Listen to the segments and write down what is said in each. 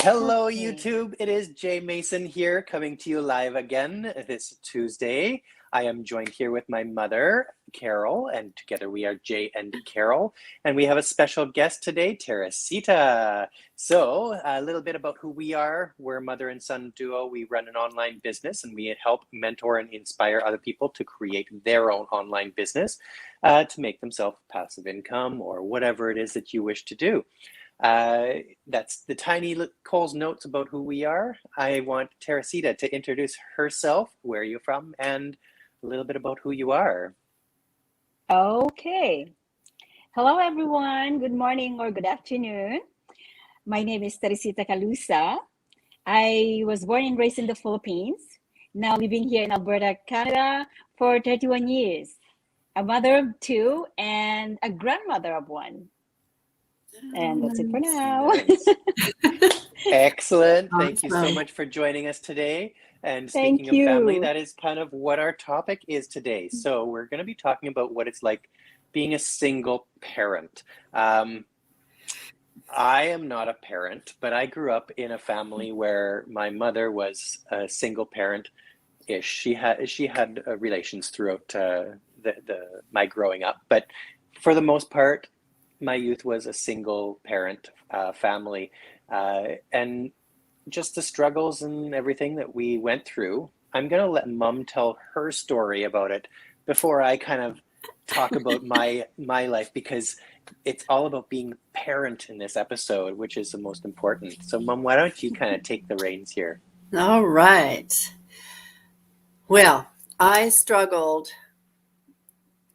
Hello, Okay. YouTube. It is Jay Mason here coming to you live again this Tuesday. I am joined here with my mother, Carol, and together we are Jay and Carol. And we have a special guest today, Teresita. So, a little bit about who we are. We're a mother and son duo. We run an online business and we help mentor and inspire other people to create their own online business to make themselves passive income or whatever it is that you wish to do. That's the tiny Cole's notes about who we are. I want Teresita to introduce herself, where you're from, and a little bit about who you are. Okay. Hello, everyone. Good morning or good afternoon. My name is Teresita Caluza. I was born and raised in the Philippines, now living here in Alberta, Canada for 31 years. A mother of two and a grandmother of one. And that's it for now. Nice. Excellent. Thank you so Awesome. much for joining us today. And speaking Thank of family, you. that is kind of what our topic is today. So we're going to be talking about what it's like being a single parent. I am not a parent, but I grew up in a family where my mother was a single parent-ish. She had relations throughout the my growing up, but for the most part, my youth was a single parent family, and just the struggles and everything that we went through. I'm gonna let Mum tell her story about it before I kind of talk about my life because it's all about being a parent in this episode, which is the most important. So, Mum, why don't you kind of take the reins here? All right. Well, I struggled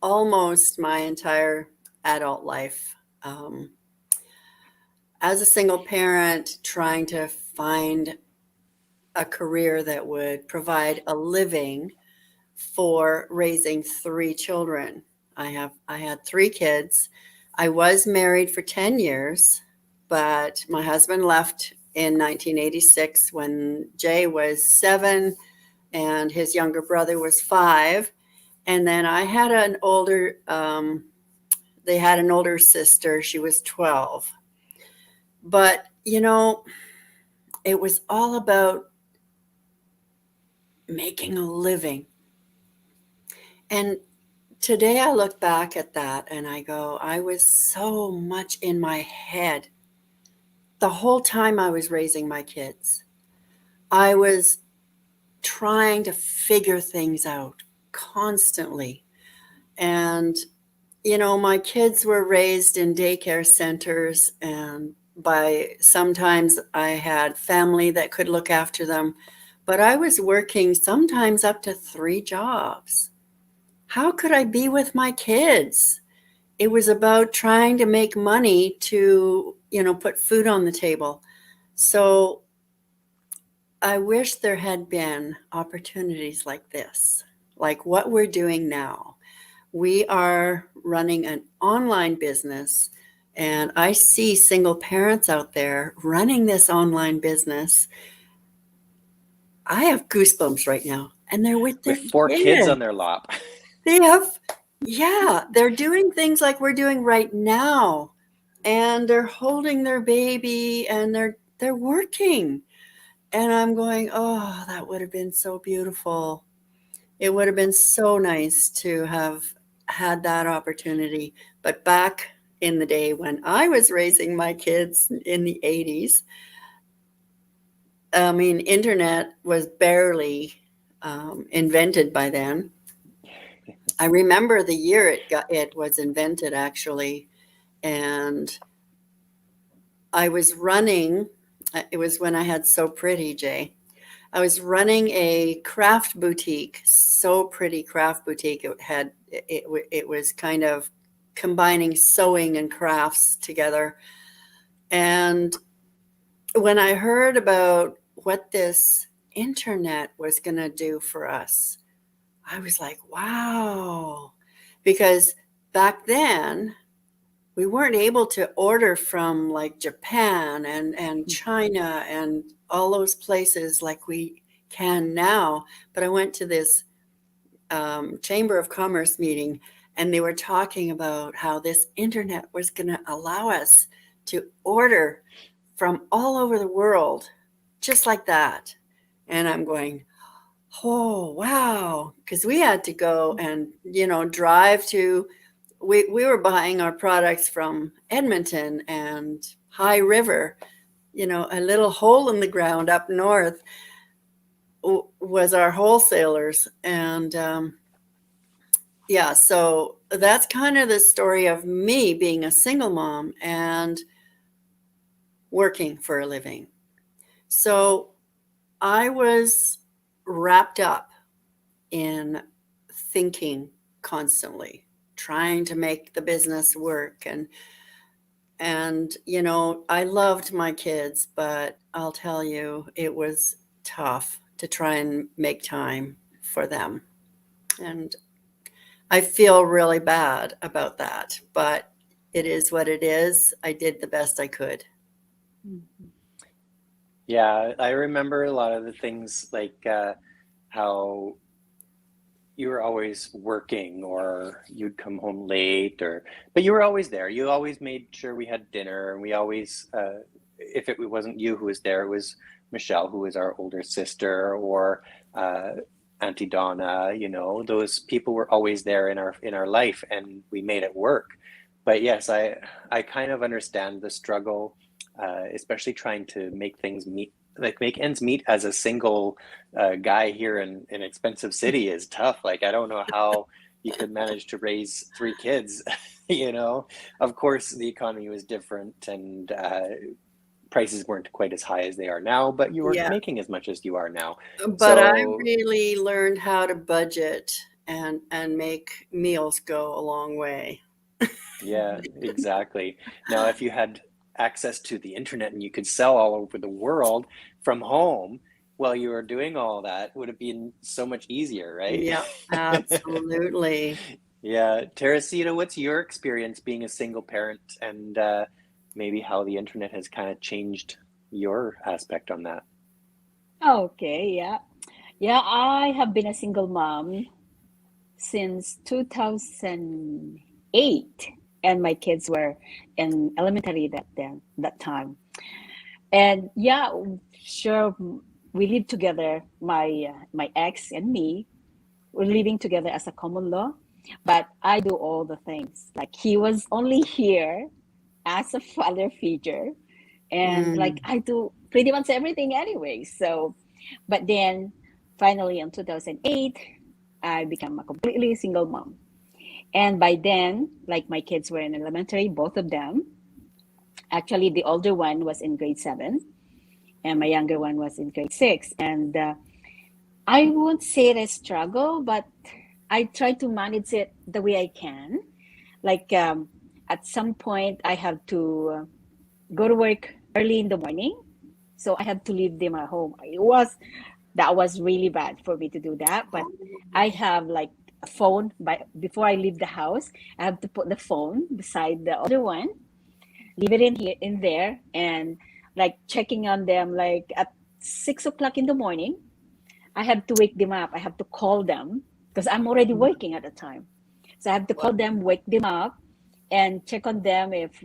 almost my entire adult life as a single parent, trying to find a career that would provide a living for raising three children. I had three kids. I was married for 10 years, but my husband left in 1986 when Jay was 7 and his younger brother was 5. And then I had they had an older sister. She was 12. But, it was all about making a living. And today I look back at that and I go, I was so much in my head the whole time I was raising my kids. I was trying to figure things out constantly. And, my kids were raised in daycare centers, and sometimes I had family that could look after them, but I was working sometimes up to 3 jobs. How could I be with my kids? It was about trying to make money to, put food on the table. So I wish there had been opportunities like this, like what we're doing now. We are running an online business, and I see single parents out there running this online business. I have goosebumps right now, and they're with their With 4 kids on kids. their lap. They have, yeah, they're doing things like we're doing right now, and they're holding their baby, and they're working. And I'm going, oh, that would have been so beautiful. It would have been so nice to have had that opportunity. But back in the day when I was raising my kids in the 80s, I mean, internet was barely invented by then. I remember the year it was invented, actually, and I was running. It was when I had So Pretty, Jay. I was running a craft boutique, So Pretty craft boutique. It was kind of combining sewing and crafts together. And when I heard about what this internet was going to do for us, I was like, wow. Because back then, we weren't able to order from like Japan and China and all those places like we can now. But I went to this Chamber of Commerce meeting, and they were talking about how this internet was going to allow us to order from all over the world, just like that. And I'm going, oh, wow. Because we had to go and, drive to, we were buying our products from Edmonton and High River, a little hole in the ground up north was our wholesalers. And yeah, so that's kind of the story of me being a single mom and working for a living. So I was wrapped up in thinking constantly, trying to make the business work. And I loved my kids, but I'll tell you, it was tough to try and make time for them. And I feel really bad about that, but it is what it is. I did the best I could. Yeah, I remember a lot of the things like how you were always working or you'd come home late but you were always there. You always made sure we had dinner, and we always if it wasn't you who was there, it was Michelle, who was our older sister, or Auntie Donna. Those people were always there in our life, and we made it work. But yes, I kind of understand the struggle, especially trying to make make ends meet as a single guy here in an expensive city is tough. Like, I don't know how you could manage to raise 3 kids. Of course, the economy was different, and prices weren't quite as high as they are now, but you weren't Yeah. making as much as you are now. But I So really learned how to budget and make meals go a long way. yeah, exactly. Now, if you had access to the internet and you could sell all over the world from home while you were doing all that, would have been so much easier, right? Yeah, absolutely. Yeah. Teresita, what's your experience being a single parent, and maybe how the internet has kind of changed your aspect on that? Okay, yeah. Yeah, I have been a single mom since 2008, and my kids were in elementary that time. And yeah, sure, we lived together. My ex and me were living together as a common law, but I do all the things. Like, he was only here as a father figure, and like, Mm. I do pretty much everything anyway. So, but then finally in 2008, I became a completely single mom. And by then, like, my kids were in elementary, both of them. Actually, the older one was in grade 7, and my younger one was in grade 6. And I won't say it a struggle, but I try to manage it the way I can. Like, at some point, I have to go to work early in the morning, so I have to leave them at home. That was really bad for me to do that, but I have like a phone. By before I leave the house, I have to put the phone beside the other one, leave it in here in there, and like checking on them. Like at 6 o'clock in the morning, I have to wake them up. I have to call them because I'm already working at the time. So I have to call them, wake them up, and check on them. If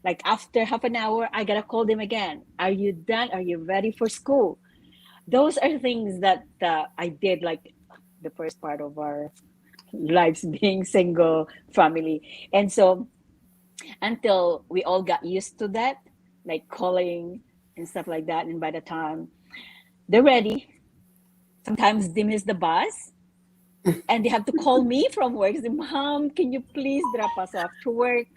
like after half an hour, I gotta call them again. Are you done? Are you ready for school? Those are things that I did, like the first part of our lives being single family. And so until we all got used to that, like calling and stuff like that. And by the time they're ready, sometimes they miss the bus and they have to call me from work. Say, Mom, can you please drop us off to work?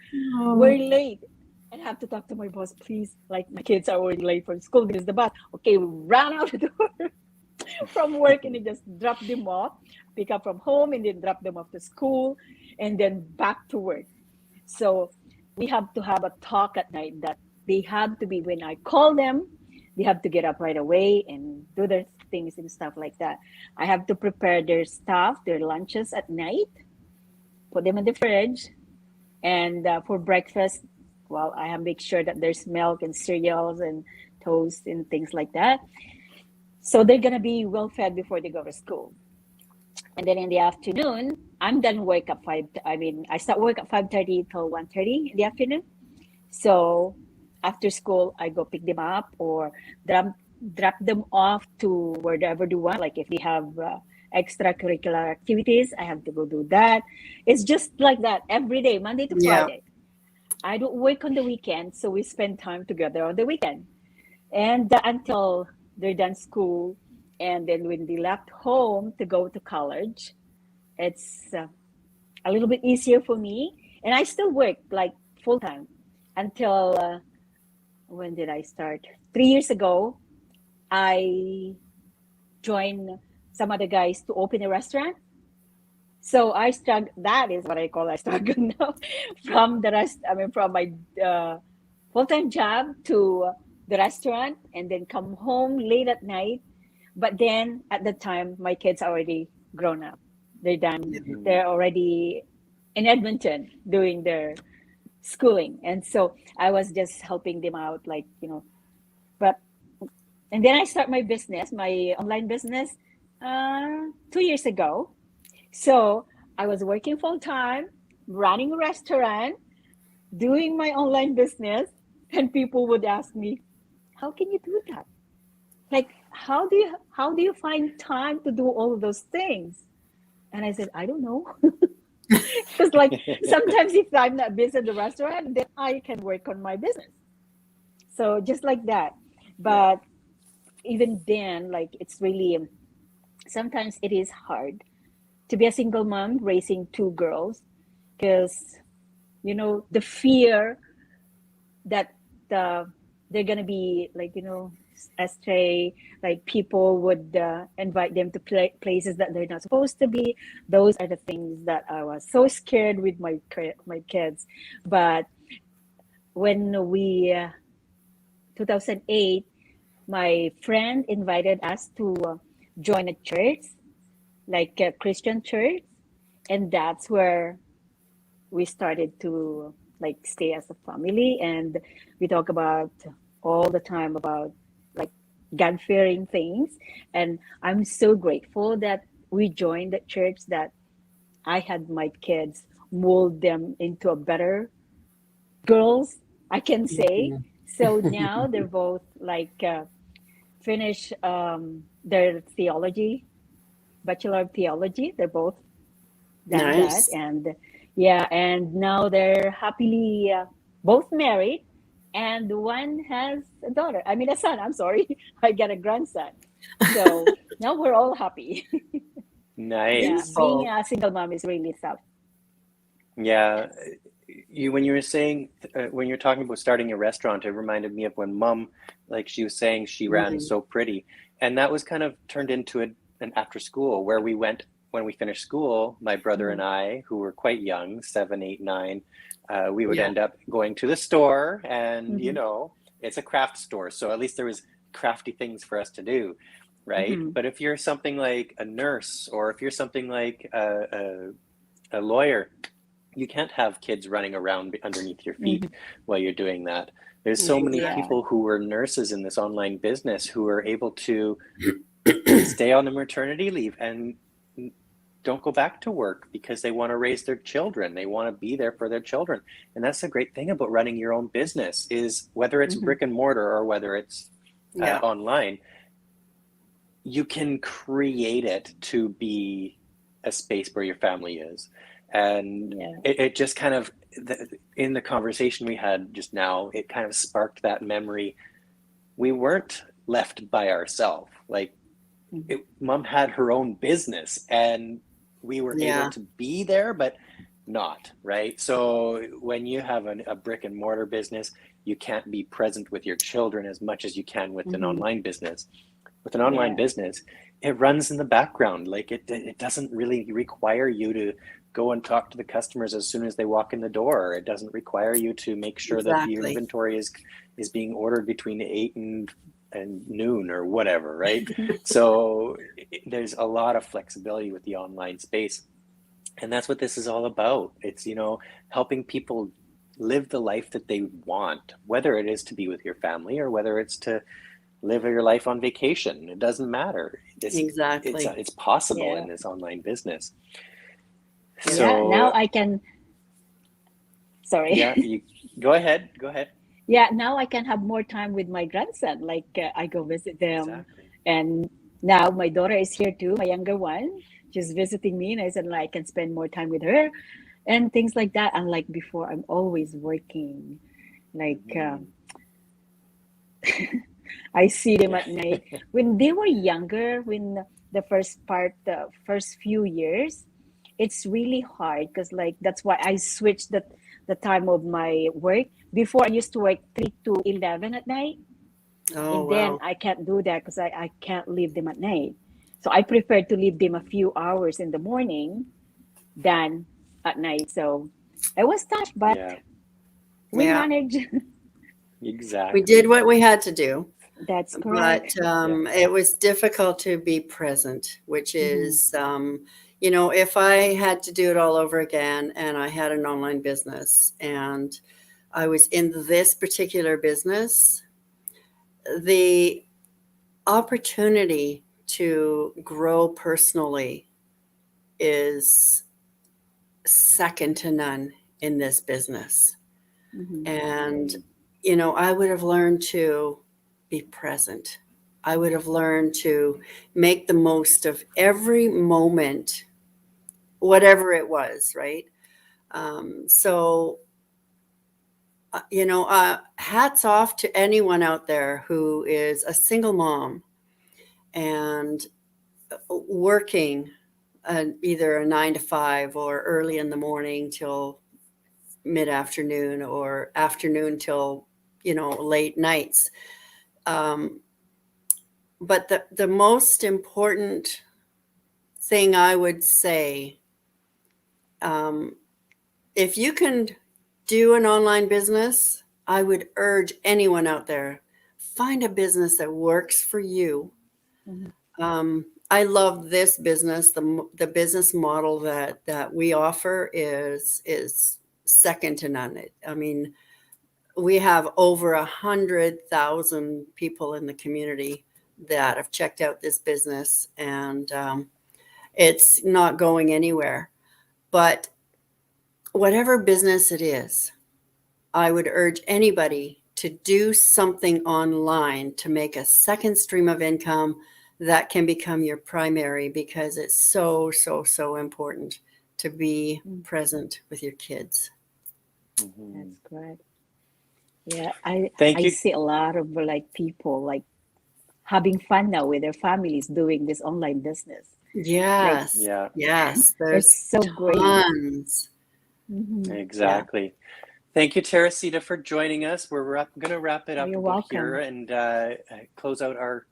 We're Oh, late. And I have to talk to my boss, please. Like, my kids are already late for school because the bus. Okay, we ran out the door from work and then just drop them off, pick up from home, and then drop them off to school, and then back to work. So we have to have a talk at night that they have to be, when I call them, they have to get up right away and do their things and stuff like that. I have to prepare their stuff, their lunches at night, put them in the fridge, and for breakfast, well, I have make sure that there's milk and cereals and toast and things like that. So they're gonna be well fed before they go to school. And then in the afternoon, I'm done work at 5. I mean, I start work at 5:30 till 1:30 in the afternoon. So after school, I go pick them up or drop drop them off to wherever they want. Like if they have extracurricular activities, I have to go do that. It's just like that every day, Monday to Yeah. Friday. I don't work on the weekend, so we spend time together on the weekend. And until they're done school, and then when they left home to go to college, it's a little bit easier for me. And I still work like full time until when did I start? 3 years ago, I joined some other guys to open a restaurant. So I struggle. That is what I call I struggle now. From the rest, I mean, from my full-time job to the restaurant, and then come home late at night. But then at the time, my kids are already grown up. They're done. Mhm. They're already in Edmonton doing their schooling, and so I was just helping them out, like But and then I start my business, my online business, 2 years ago. So I was working full time, running a restaurant, doing my online business, and people would ask me, "How can you do that? Like, how do you find time to do all of those things?" And I said, "I don't know." Because like sometimes if I'm not busy at the restaurant, then I can work on my business. So just like that. Yeah. But even then, like it's really sometimes it is hard to be a single mom raising two girls because the fear that they're gonna be like astray, like people would invite them to places that they're not supposed to be. Those are the things that I was so scared with my kids. But when we 2008, my friend invited us to join a church, like a Christian church, and that's where we started to like stay as a family, and we talk about all the time about like God-fearing things. And I'm so grateful that we joined the church, that I had my kids mold them into a better girls, I can say. So now they're both like finish their theology, bachelor of theology. They're both done that, Nice. and yeah, and now they're happily both married, and one has a daughter. I mean, a son. I'm sorry, I got a grandson. So now we're all happy. Yeah, Nice. being Beautiful. a single mom is really tough. Yeah. When you were saying, when you're talking about starting a restaurant, it reminded me of when mom, like she was saying, she ran Mm. So Pretty. And that was kind of turned into an after school where we went when we finished school, my brother and Mhm. I, who were quite young, 7, 8, 9, we would Yeah. end up going to the store and, Mhm. it's a craft store. So at least there was crafty things for us to do, right? Mhm. But if you're something like a nurse or if you're something like a lawyer, you can't have kids running around underneath your feet Mhm. while you're doing that. There's so many Yeah. Exactly. people who were nurses in this online business who are able to stay on the maternity leave and don't go back to work because they want to raise their children. They want to be there for their children. And that's the great thing about running your own business is whether it's Mhm. brick and mortar or whether it's Yeah. online, you can create it to be a space where your family is. And Yeah. it just kind of, in the conversation we had just now, it kind of sparked that memory. We weren't left by ourselves. Like, Mhm. mom had her own business and we were able Yeah. to be there, but not, right? So when you have a brick and mortar business, you can't be present with your children as much as you can with an Mhm. online business. With an online Yeah. business, it runs in the background. Like it doesn't really require you to go and talk to the customers as soon as they walk in the door. It doesn't require you to make sure that your Exactly. inventory is being ordered between 8 and noon or whatever, right? So there's a lot of flexibility with the online space. And that's what this is all about. It's, helping people live the life that they want, whether it is to be with your family or whether it's to live your life on vacation. It doesn't matter. Exactly. It's possible Yeah. in this online business. Yeah. Yeah. Now So I can. yeah, Sorry. you go ahead. Go ahead. yeah, now I can have more time with my grandson. Like I go visit them, Exactly. and now my daughter is here too, my younger one. She's visiting me, and I said like, I can spend more time with her, and things like that. Unlike before, I'm always working. Like Mhm. I see them Yeah. at night when they were younger. When the first few years, it's really hard because like that's why I switched the time of my work. Before I used to work 3 to 11 at night, Oh, and then wow. I can't do that because I can't leave them at night. So I prefer to leave them a few hours in the morning than at night. So it was tough, but Yeah, we Yeah. managed. We did exactly. what we had to do, That's but correct. Yeah. it was difficult to be present, which Hmm. is, if I had to do it all over again and I had an online business and I was in this particular business, the opportunity to grow personally is second to none in this business. Hmm. And, Mhm. I would have learned to be present. I would have learned to make the most of every moment, whatever it was, right? So, hats off to anyone out there who is a single mom and working either a 9 to 5 or early in the morning till mid afternoon or afternoon till, late nights. Um, but the most important thing I would say, um, if you can do an online business, I would urge anyone out there, find a business that works for you. Hmm. I love this business. The business model that we offer is second to none. I mean, we have over 100,000 people in the community that have checked out this business, and it's not going anywhere. But whatever business it is, I would urge anybody to do something online to make a second stream of income that can become your primary, because it's so, so, so important to be present with your kids. Mhm. That's correct. Yeah, I Thank I you. see a lot of like people like having fun now with their families doing this online business. Like Yes, Yeah, yes, it's there's so great. tons. Hmm. Yeah. exactly. Thank you, Teresita, for joining us. We're going to wrap it Oh, up you're about here welcome. and close out our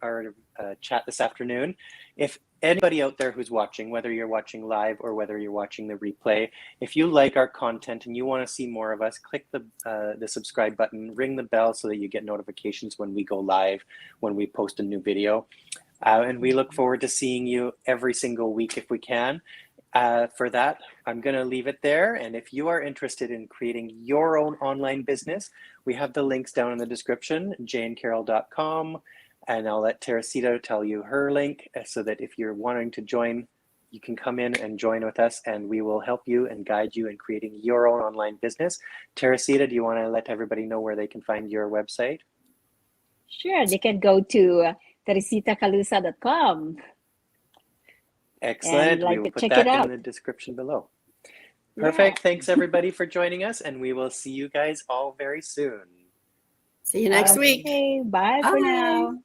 chat this afternoon. If anybody out there who's watching, whether you're watching live or whether you're watching the replay, if you like our content and you want to see more of us, click the subscribe button, ring the bell so that you get notifications when we go live, when we post a new video. And we look forward to seeing you every single week if we can. For that, I'm going to leave it there. And if you are interested in creating your own online business, we have the links down in the description, janecarroll.com. And I'll let Teresita tell you her link so that if you're wanting to join, you can come in and join with us and we will help you and guide you in creating your own online business. Teresita, do you want to let everybody know where they can find your website? Sure, they can go to teresitacaluza.com and Excellent. We like will put check it that in out. the description below. Yeah. Perfect. Thanks everybody for joining us, and we will see you guys all very soon. See you next Bye. week. Okay, bye for Bye. now.